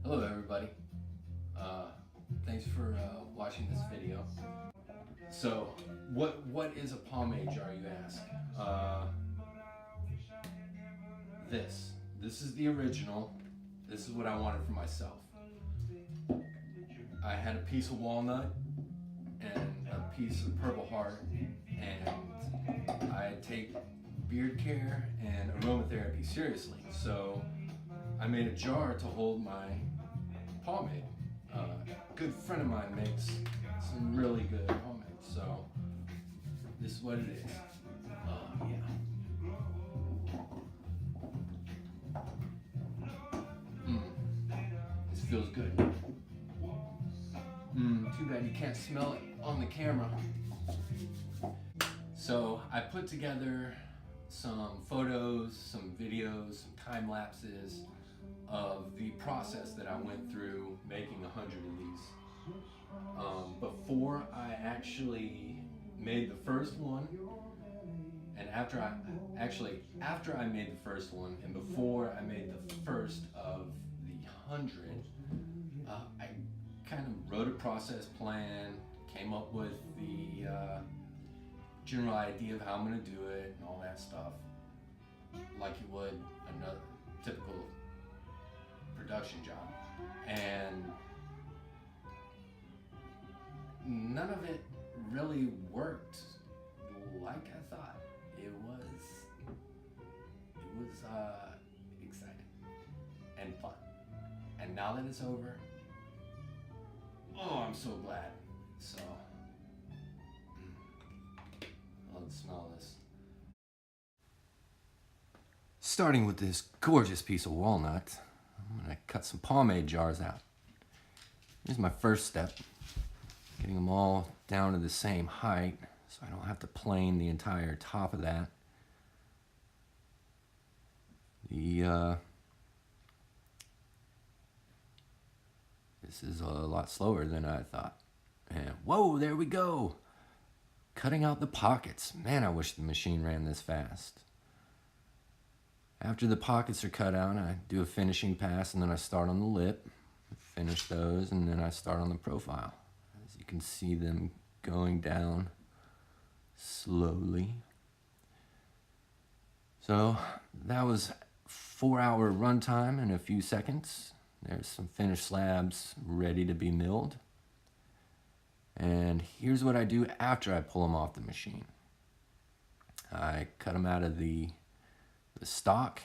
Hello everybody, thanks for watching this video. So what is a pomade jar, you ask? This is the original. This is what I wanted for myself. I had a piece of walnut and a piece of purple heart, and I take beard care and aromatherapy seriously, so I made a jar to hold my pomade. A good friend of mine makes some really good pomade, so this is what it is. Yeah. This feels good. Too bad you can't smell it on the camera. So I put together some photos, some videos, some time lapses of the process that I went through making 100 of these. Before I actually made the first one, and after I made the first one, and before I made the first of the 100, I kind of wrote a process plan, came up with the general idea of how I'm gonna do it and all that stuff, like you would another typical production job. And none of it really worked like I thought. It was exciting and fun. And now that it's over, oh, I'm so glad. So, let's smell this. Starting with this gorgeous piece of walnut, I'm gonna cut some pomade jars out. Here's my first step, getting them all down to the same height so I don't have to plane the entire top of that. This is a lot slower than I thought. And whoa, there we go. Cutting out the pockets. Man, I wish the machine ran this fast. After the pockets are cut out, I do a finishing pass, and then I start on the lip, finish those, and then I start on the profile. As you can see them going down slowly. So that was 4-hour runtime in a few seconds. There's some finished slabs ready to be milled. And here's what I do after I pull them off the machine. I cut them out of the stock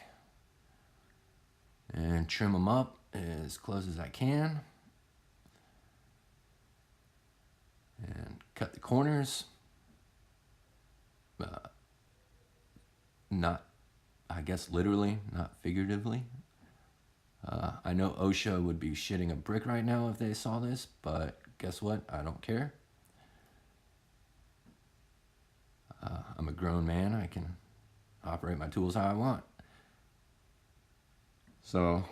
and trim them up as close as I can. And cut the corners. Not, I guess, literally, not figuratively. I know OSHA would be shitting a brick right now if they saw this, but guess what? I don't care. I'm a grown man. I can operate my tools how I want. So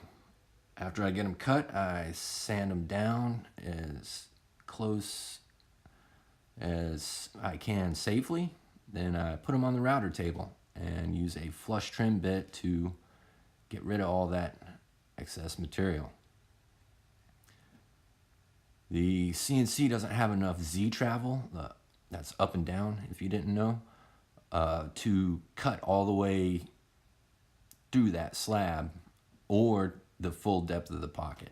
after I get them cut, I sand them down as close as I can safely. Then I put them on the router table and use a flush trim bit to get rid of all that excess material. The CNC doesn't have enough Z travel, that's up and down if you didn't know, to cut all the way through that slab or the full depth of the pocket.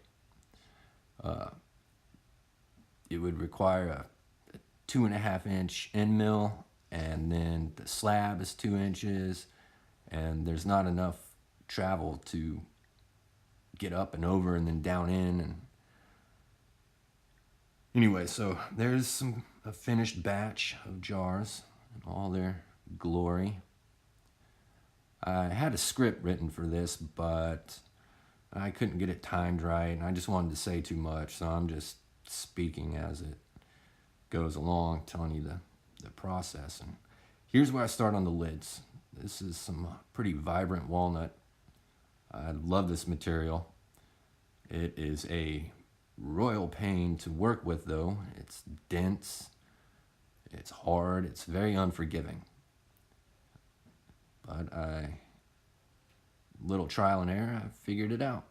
It would require a 2.5 inch end mill, and then the slab is 2 inches, and there's not enough travel to get up and over and then down in. And anyway, so there's a finished batch of jars in all their glory. I had a script written for this, but I couldn't get it timed right, and I just wanted to say too much, so I'm just speaking as it goes along, telling you the process. And here's where I start on the lids. This is some pretty vibrant walnut. I love this material. It is a royal pain to work with, though. It's dense, it's hard, it's very unforgiving. But little trial and error, I figured it out.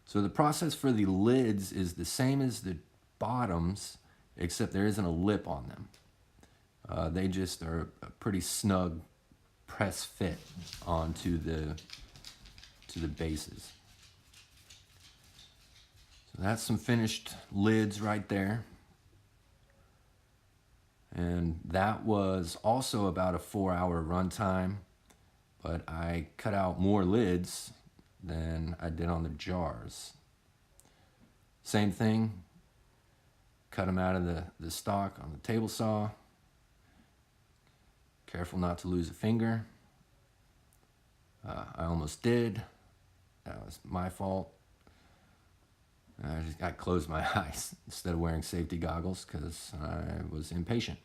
So the process for the lids is the same as the bottoms, except there isn't a lip on them. They just are a pretty snug press fit onto the bases. So that's some finished lids right there. And that was also about a 4-hour runtime, but I cut out more lids than I did on the jars. Same thing, cut them out of the stock on the table saw. Careful not to lose a finger. I almost did. That was my fault. I closed my eyes instead of wearing safety goggles because I was impatient.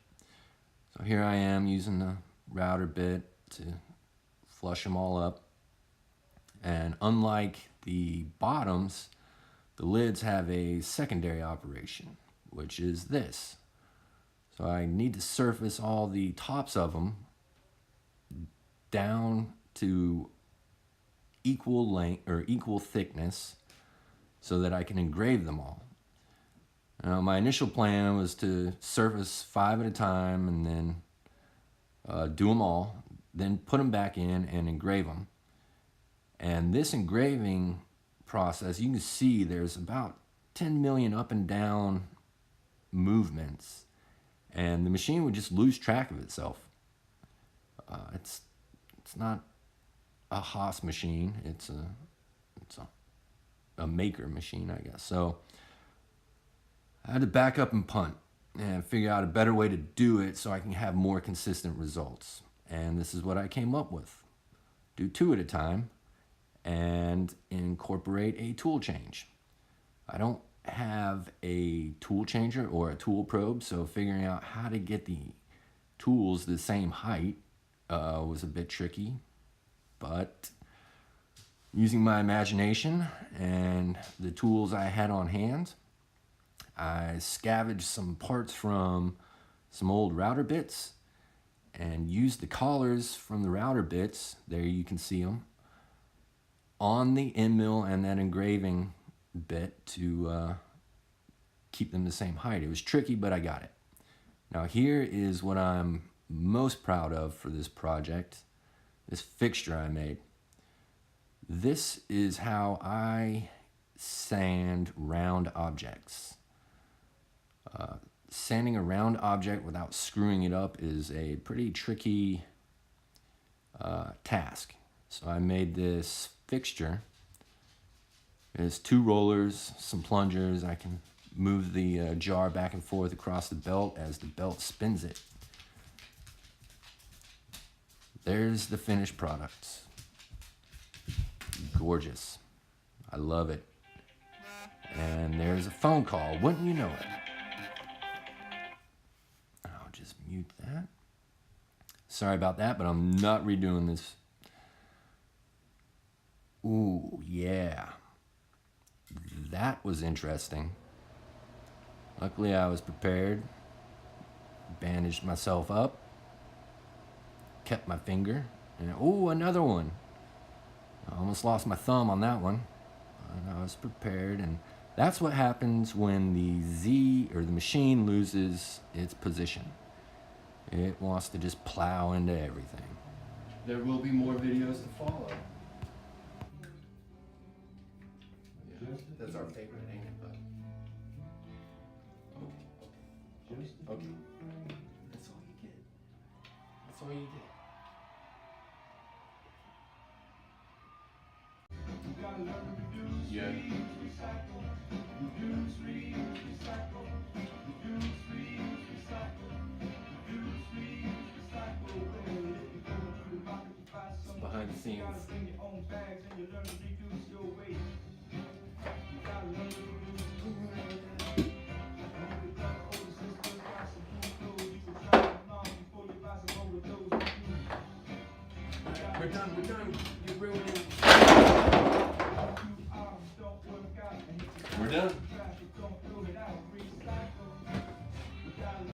So here I am using the router bit to flush them all up. And unlike the bottoms, the lids have a secondary operation, which is this. So I need to surface all the tops of them down to equal length or equal thickness so that I can engrave them all. Now, my initial plan was to surface 5 at a time and then do them all, then put them back in and engrave them. And this engraving process, you can see there's about 10 million up and down movements, and the machine would just lose track of itself. It's not a Haas machine. It's a maker machine, I guess. So I had to back up and punt and figure out a better way to do it so I can have more consistent results. And this is what I came up with. Do 2 at a time and incorporate a tool change. I don't have a tool changer or a tool probe, so figuring out how to get the tools the same height was a bit tricky, but using my imagination and the tools I had on hand, I scavenged some parts from some old router bits and used the collars from the router bits, there you can see them, on the end mill and that engraving bit to keep them the same height. It was tricky, but I got it. Now here is what I'm most proud of for this project, this fixture I made. This is how I sand round objects. Sanding a round object without screwing it up is a pretty tricky task. So I made this fixture. There's 2 rollers, some plungers. I can move the jar back and forth across the belt as the belt spins it. There's the finished product. Gorgeous. I love it. And there's a phone call. Wouldn't you know it? I'll just mute that. Sorry about that, but I'm not redoing this. Ooh, yeah. That was interesting. Luckily, I was prepared. Bandaged myself up. Kept my finger. And ooh, another one. I almost lost my thumb on that one. And I was prepared. And that's what happens when the machine loses its position. It wants to just plow into everything. There will be more videos to follow. Yeah, that's our favorite, ain't it, bud? Okay. That's all you get. That's all you get. Yeah. Behind the scenes. We're done. You're ruining it. We're done.